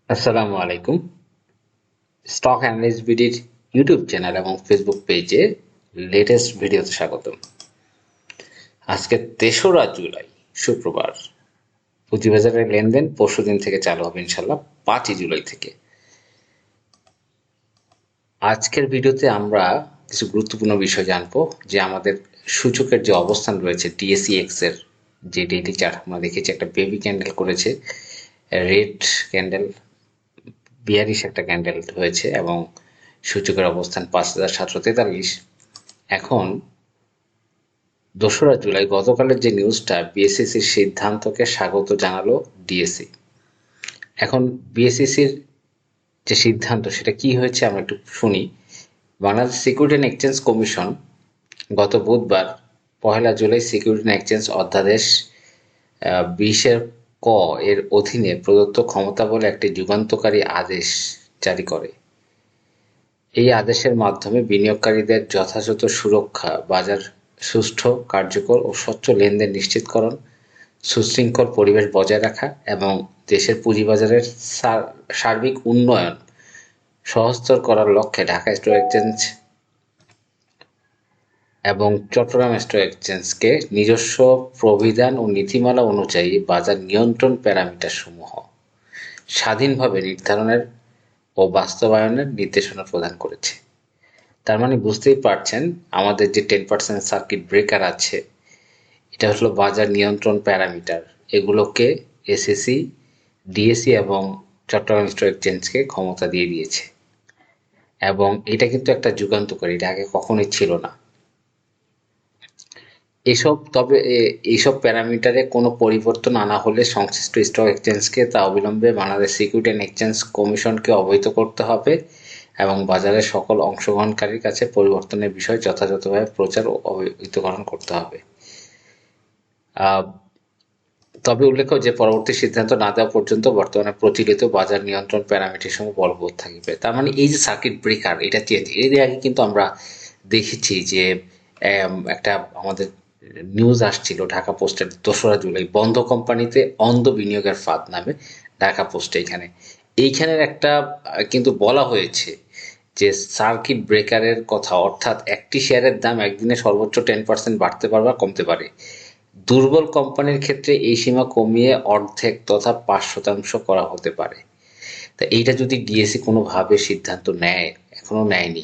আসসালামু আলাইকুম। Stock analyst বিডির YouTube channel এবং ফেসবুক পেজে লেটেস্ট ভিডিওতে স্বাগতম। আজকে ৩রা জুলাই, শুক্রবার। পুঁজিবাজারের লেনদেন পরশুদিন থেকে চালু হবে ইনশাল্লাহ ৫ই জুলাই থেকে। আজকের ভিডিওতে আমরা কিছু গুরুত্বপূর্ণ বিষয় জানবো, যে আমাদের সূচকের যে অবস্থান রয়েছে ডিএসইএক্স এর যে ডেইলি চার্ট আমরা দেখেছি, একটা বেবি ক্যান্ডেল করেছে, রেড ক্যান্ডেল, বিয়ারিশ একটা ক্যান্ডেল হয়েছে এবং সূচকের অবস্থান ৫,৭৪৩। এখন ২রা জুলাই গতকালের যে নিউজটা, বিএসইসির সিদ্ধান্তকে স্বাগত জানালো ডিএসই। এখন বিএসইসির যে সিদ্ধান্ত সেটা কি হয়েছে আমরা একটু শুনি। Bangladesh security and exchange commission গত বুধবার ১লা জুলাই সিকিউরিটি অ্যান্ড এক্সচেঞ্জ অধ্যাদেশ ২০ ক এর অধীনে প্রদত্ত ক্ষমতা বলে একটি যুগান্তকারী আদেশ জারি করে। এই আদেশের মাধ্যমে বিনিয়োগকারীদের যথাযথ সুরক্ষা, বাজার সুষ্ঠু, কার্যকর ও স্বচ্ছ লেনদেন নিশ্চিতকরণ, সুশৃঙ্খল পরিবেশ বজায় রাখা এবং দেশের পুঁজিবাজারের সার্বিক উন্নয়ন সহজতর করার লক্ষ্যে ঢাকা স্টক এক্সচেঞ্জ এবং চট্টগ্রাম স্টক এক্সচেঞ্জকে নিজস্ব প্রবিধান ও নীতিমালা অনুযায়ী বাজার নিয়ন্ত্রণ প্যারামিটার সমূহ স্বাধীনভাবে নির্ধারণের ও বাস্তবায়নের নির্দেশনা প্রদান করেছে। তার মানে বুঝতেই পারছেন, আমাদের যে 10% সার্কিট ব্রেকার আছে, এটা হলো বাজার নিয়ন্ত্রণ প্যারামিটার। এগুলোকে এসএসসি, ডিএসসি এবং চট্টগ্রাম স্টক এক্সচেঞ্জকে ক্ষমতা দিয়ে দিয়েছে এবং এটা কিন্তু একটা যুগান্তকারী, এটা আগে কখনোই ছিল না। এইসব প্যারামিটারে কোনো পরিবর্তন আনা হলে সংশ্লিষ্ট স্টক এক্সচেঞ্জকে তা অবিলম্বে বাংলাদেশ সিকিউরিটি অ্যান্ড এক্সচেঞ্জ কমিশনকে অবহিত করতে হবে এবং বাজারের সকল অংশগ্রহণকারীর কাছে পরিবর্তনের বিষয়ে যথাযথভাবে প্রচার ও অবহিতকরণ করতে হবে। তবে উল্লেখ্য যে পরবর্তী সিদ্ধান্ত না দেওয়া পর্যন্ত বর্তমানে প্রচলিত বাজার নিয়ন্ত্রণ প্যারামিটার সমূহ বলবৎ থাকবে। তার মানে এই যে সার্কিট ব্রেকার, এটা চেঞ্জ। এর আগে কিন্তু আমরা দেখেছি যে একটা আমাদের নিউজ আসছিল ঢাকা পোস্টের ২রা জুলাই, বন্ধ কোম্পানিতে অন্ধ বিনিয়োগের ফাঁদ নামে ঢাকা পোস্টে। এইখানের একটা কিন্তু বলা হয়েছে যে সার্কিট ব্রেকারের কথা, অর্থাৎ একটি শেয়ারের দাম একদিনে সর্বোচ্চ 10% বাড়তে পারে বা কমতে পারে। দুর্বল কোম্পানির ক্ষেত্রে এই সীমা কমিয়ে অর্ধেক তথা ৫% করা হতে পারে। তা এইটা যদি ডিএসসি কোনোভাবে সিদ্ধান্ত নেয়, এখনো নেয়নি,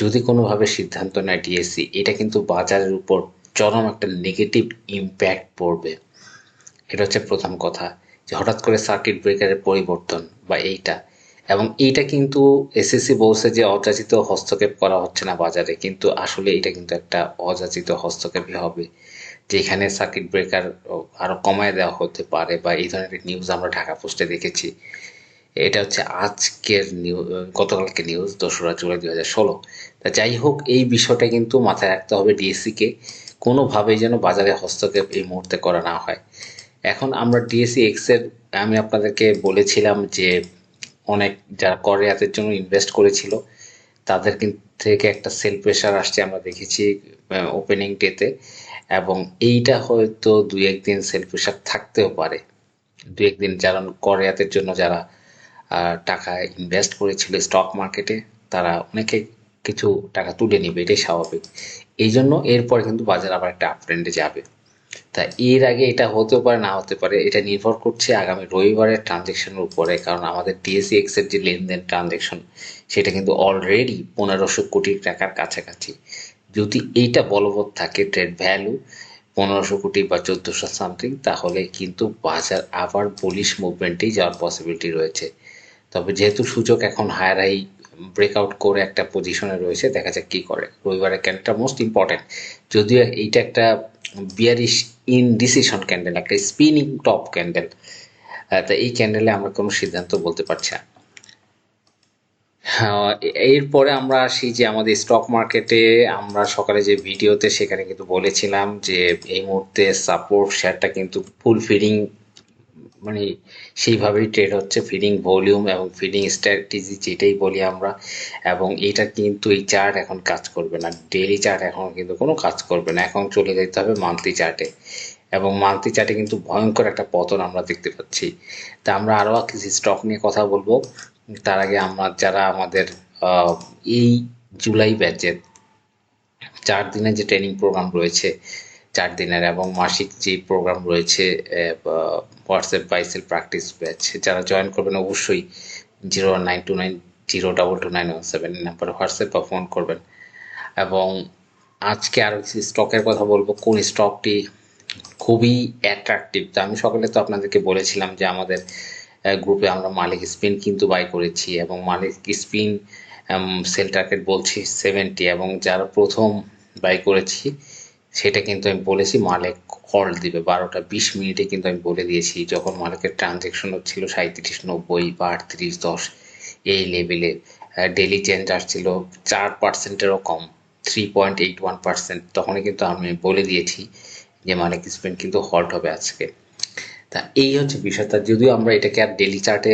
যদি কোনোভাবে সিদ্ধান্ত নেয় ডিএসসি, এটা কিন্তু বাজারের উপর চরম একটা নেগেটিভ ইম্প্যাক্ট পড়বে। এটা হচ্ছে প্রথম কথা, যে হঠাৎ করে সার্কিট ব্রেকারের পরিবর্তন বা এইটা। এবং এইটা কিন্তু এসএসসি বলছে যে অযাচিত হস্তক্ষেপ করা হচ্ছে না বাজারে, কিন্তু আসলে এটা কিন্তু একটা অযাচিত হস্তক্ষেপই হবে, যেখানে সার্কিট ব্রেকার আরো কমায় দেওয়া হতে পারে, বা এই ধরনের নিউজ আমরা ঢাকা পোস্টে দেখেছি। এটা হচ্ছে আজকের নিউজ, গতকালকে নিউজ ২রা জুলাই ২০১৬। তা যাই হোক, এই বিষয়টা কিন্তু মাথায় রাখতে হবে ডিএসসি কে, কোনোভাবেই যেন বাজারে হস্তক্ষেপ এই মুহূর্তে করা না হয়। এখন আমরা ডিএসসি এক্স এর, আমি আপনাদেরকে বলেছিলাম যে অনেক যারা করিয়াতের জন্য ইনভেস্ট করেছিল তাদের থেকে একটা সেল প্রেশার আসছে, আমরা দেখেছি ওপেনিং ডেতে। এবং এইটা হয়তো দুই একদিন সেল প্রেশার থাকতেও পারে, দুই একদিন, যারা করিয়াতের জন্য যারা টাকা ইনভেস্ট করেছিল স্টক মার্কেটে, তারা অনেকে কিছু টাকা তুলে নিবে, এটাই স্বাভাবিক। এই জন্য এরপরে কিন্তু বাজার আবার একটা আপ ট্রেন্ডে যাবে। তা এর আগে এটা হতেও পারে, না হতে পারে, এটা নির্ভর করছে আগামী রবিবারের ট্রানজেকশনের উপরে। কারণ আমাদের ডিএসইএক্স এর যে লেনদেন ট্রানজেকশন, সেটা কিন্তু অলরেডি ১৫০০ কোটি টাকার কাছাকাছি। যদি এইটা বলবৎ থাকে, ট্রেড ভ্যালু ১৫০০ কোটি বা ১৪০০ সামথিং, তাহলে কিন্তু বাজার আবার বুলিশ মুভমেন্টেই যাওয়ার পসিবিলিটি রয়েছে। তবে যেহেতু সূচক এখন হায়ার হাই ব্রেকআউট করে একটা পজিশনে রয়েছে, দেখা যাক কি করে। রবিবারের ক্যান্ডেলটা মোস্ট ইম্পর্টেন্ট, যদিও এইটা একটা বিয়ারিশ ইনডিসিশন ক্যান্ডেল, একটা স্পিনিং টপ ক্যান্ডেল। তা এই ক্যান্ডেলে আমরা কোনো সিদ্ধান্ত বলতে পারছি না। হ্যাঁ, এরপরে আমরা আসি যে আমাদের স্টক মার্কেটে আমরা সকালে যে ভিডিওতে, সেখানে কিন্তু বলেছিলাম যে এই মুহূর্তে সাপোর্ট শেয়ারটা কিন্তু ফুল ফিডিং, মানে সেইভাবেই ট্রেড হচ্ছে, ফিডিং ভলিউম এবং ফিডিং স্ট্র্যাটেজি যেটাই বলি আমরা। এবং এটা কিন্তু এই চার্ট এখন কাজ করবে না, ডেইলি চার্ট এখন কিন্তু কোনো কাজ করবে না, এখন চলে যেতে হবে মান্থলি চার্টে। এবং মান্থলি চার্টে কিন্তু ভয়ঙ্কর একটা পতন আমরা দেখতে পাচ্ছি। তা আমরা আরও কিছু স্টক নিয়ে কথা বলবো। তার আগে আমরা যারা আমাদের এই জুলাই ব্যাচের 4 দিনের যে ট্রেনিং প্রোগ্রাম রয়েছে, 4 দিনের এবং মাসিক যে প্রোগ্রাম রয়েছে হোয়াটসঅ্যাপ বাইসেল প্র্যাকটিস ব্যাচ, যারা জয়েন করবেন অবশ্যই 019290222917 নাম্বারে হোয়াটসঅ্যাপ বা ফোন করবেন। এবং আজকে আরও কিছু স্টকের কথা বলবো, কোন স্টকটি খুবই অ্যাট্রাকটিভ। তো আমি সকালে তো আপনাদেরকে বলেছিলাম যে আমাদের গ্রুপে আমরা মালিক স্পিন কিন্তু বাই করেছি এবং মালিক স্পিন সেল টার্গেট বলছি 70, এবং যারা প্রথম বাই করেছি সেটা কিন্তু আমি বলেছি মালিক হল্ড দিবে 12টা 20 মিনিটে, কিন্তু আমি বলে দিয়েছি যখন মালিকের ট্রানজ্যাকশন হচ্ছিল 37.90 বা 38.10 এই লেভেলে, ডেলি চেঞ্জ আসছিল 4%-এরও কম, 3.81%, তখনই কিন্তু আমি বলে দিয়েছি যে মালিক স্পিন কিন্তু হল্ট হবে আজকে। তা এই হচ্ছে বিষয়টা, যদিও আমরা এটাকে আর ডেলি চার্টে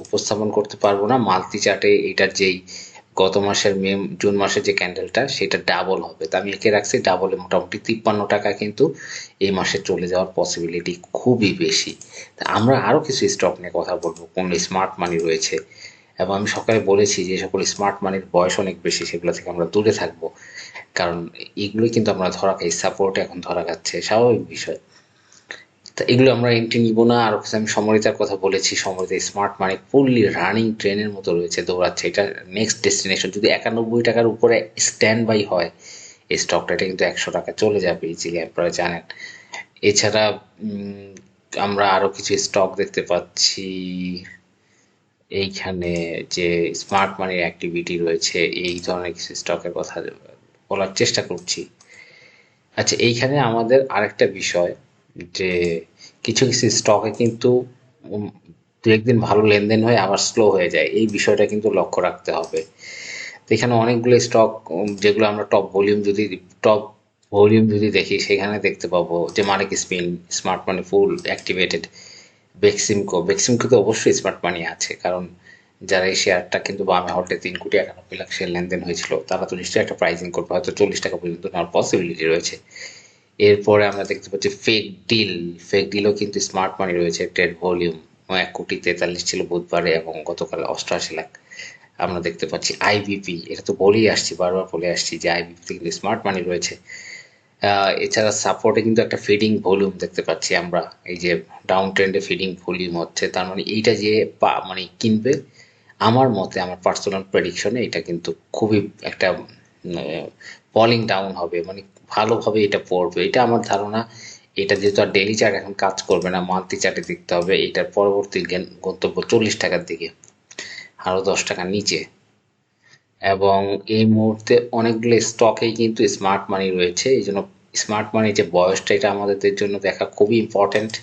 উপস্থাপন করতে পারবো না, মাল্টি চার্টে এটার যেই গত মাসের জুন মাসের যে ক্যান্ডেলটা সেটা ডাবল হবে। তা আমি একে রাখছি ডাবলে, মোটামুটি 53 টাকা কিন্তু এই মাসে চলে যাওয়ার পসিবিলিটি খুবই বেশি। তা আমরা আরও কিছু স্টক নিয়ে কথা বলবো, কোন স্মার্ট মানি রয়েছে, এবং আমি সকালে বলেছি যে সকল স্মার্ট মানির বয়স অনেক বেশি, সেগুলো থেকে আমরা দূরে থাকবো, কারণ এগুলোই কিন্তু আমরা ধরা খাই, সাপোর্ট এখন ধরা খাচ্ছে, স্বাভাবিক বিষয়। তা এগুলো আমরা এন্ট্রি নিব না। আর কিছু আমি সমরিতার কথা বলেছি, সমরিতা স্মার্ট মানে ফুললি রানিং ট্রেনের মতো রয়েছে, দৌড়াচ্ছে, এটা নেক্সট ডেস্টিনেশন। যদি 91 টাকার উপরে স্ট্যান্ড বাই হয় এই স্টকটা, এটা কিন্তু 100 টাকা চলে যাবে ইজিলি, আপনারা জানেন। এছাড়া আমরা আরো কিছু স্টক দেখতে পাচ্ছি এইখানে, যে স্মার্ট মানির অ্যাক্টিভিটি রয়েছে, এই ধরনের কিছু স্টকের কথা বলার চেষ্টা করছি। আচ্ছা, এইখানে আমাদের আরেকটা বিষয়, যে কিছু কিছু স্টকে কিন্তু দু একদিন ভালো লেনদেন হয়ে আবার স্লো হয়ে যায়, এই বিষয়টা কিন্তু লক্ষ্য রাখতে হবে। তো এখানে অনেকগুলো স্টক যেগুলো আমরা টপ ভলিউম যদি দেখি, সেখানে দেখতে পাবো যে মানিক স্পিন, স্মার্ট মানি ফুল অ্যাক্টিভেটেড, বেক্সিমকো তো অবশ্যই স্মার্ট মানি আছে, কারণ যারা এই শেয়ারটা কিন্তু বামে হল্টে 3,91,00,000 শেয়ার লেনদেন হয়েছিল, তারা তো নিশ্চয়ই একটা প্রাইসিং করবে, হয়তো 40 টাকা পর্যন্ত নেওয়ার পসিবিলিটি রয়েছে। এরপরে আমরা দেখতে পাচ্ছি ফেক ডিলও কিন্তু স্মার্ট মানি রয়েছে, ট্রেড ভলিউম 1,43,00,000 ছিল বুধবারে এবং গতকাল 88 লাখ আমরা দেখতে পাচ্ছি। আইবিপি, এটা তো বলেই আসছি, বারবার বলে আসছি যে আইবিপি কিন্তু স্মার্ট মানি রয়েছে। এছাড়া সাপোর্টে কিন্তু একটা ফিডিং ভলিউম দেখতে পাচ্ছি আমরা, এই যে ডাউন ট্রেন্ডে ফিডিং ভলিউম হচ্ছে, তার মানে এইটা যে মানে কিনবে, আমার মতে, আমার পার্সোনাল প্রেডিকশনে এটা কিন্তু খুবই একটা ফলিং ডাউন হবে, মানে ভালোভাবে এটা পড়বে, এটা আমার ধারণা। এটা যেহেতু আর ডেইলি চার্ট এখন কাজ করবে না, মান্থলি চার্টে দেখতে হবে এটার পরবর্তী গন্তব্য 40 টাকার দিকে, আরো 10 টাকা নিচে। এবং এই মুহূর্তে অনেকগুলো স্টকেই কিন্তু স্মার্ট মানি রয়েছে, এই জন্য স্মার্ট মানি যে বয়সটা, এটা আমাদের জন্য দেখা খুবই ইম্পর্টেন্ট।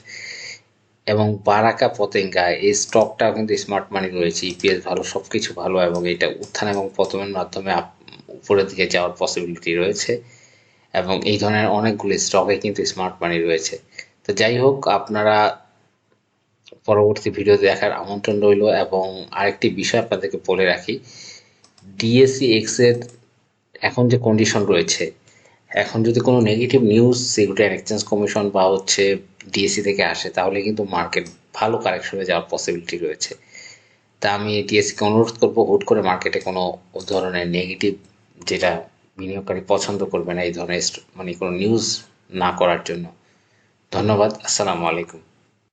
এবং বারাকা পতেঙ্গা এই স্টকটাও কিন্তু স্মার্ট মানি রয়েছে, ইপিএস ভালো, সবকিছু ভালো, এবং এটা উত্থান এবং পতনের মাধ্যমে উপরের দিকে যাওয়ার পসিবিলিটি রয়েছে। এবং এই ধরনের অনেকগুলো স্টকে কিন্তু স্মার্ট মানি রয়েছে। তো যাই হোক, আপনারা পরবর্তী ভিডিও দেখার আমন্ত্রণ রইল। এবং আরেকটি বিষয় আপনাদেরকে বলে রাখি, ডিএসসি এক্স এর এখন যে কন্ডিশন রয়েছে, এখন যদি কোনো negative news security and exchange commission বা হচ্ছে ডিএসসি থেকে আসে, তাহলে কিন্তু মার্কেট ভালো কারেকশনে যাওয়ার পসিবিলিটি রয়েছে। তা আমি ডিএসসিকে অনুরোধ করবো হুট করে মার্কেটে কোনো ধরনের নেগেটিভ, যেটা বিনিয়োগকারী পছন্দ করবে না, এই ধরনের মানে কোনো নিউজ না করার জন্য। ধন্যবাদ, আসসালামু আলাইকুম।